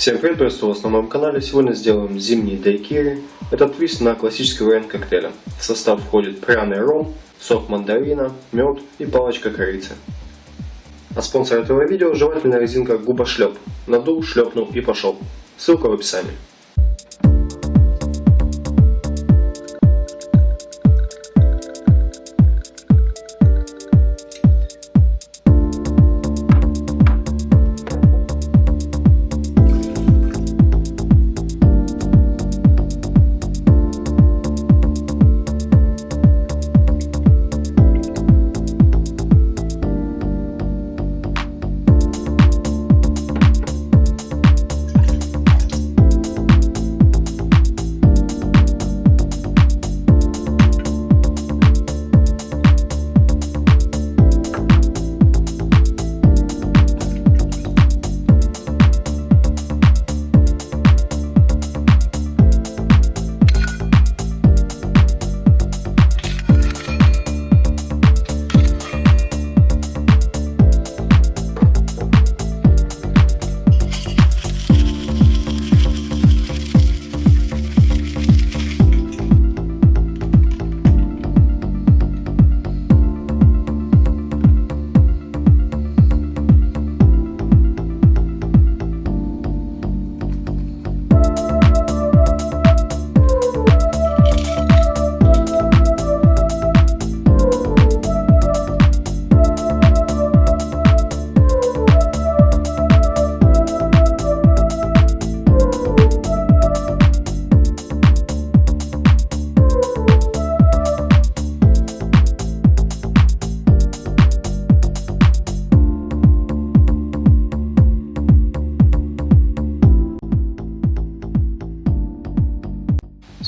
Всем привет, приветствую вас на моем канале. Сегодня сделаем зимний дайкири. Это твист на классический вариант коктейля. В состав входит пряный ром, сок мандарина, мед и палочка корицы. А спонсор этого видео — жевательная резинка губошлеп. Надул, шлепнул и пошел. Ссылка в описании.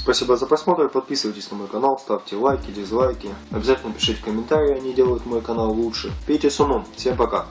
Спасибо за просмотр, подписывайтесь на мой канал, ставьте лайки, дизлайки, обязательно пишите комментарии, они делают мой канал лучше. Пейте с умом, всем пока!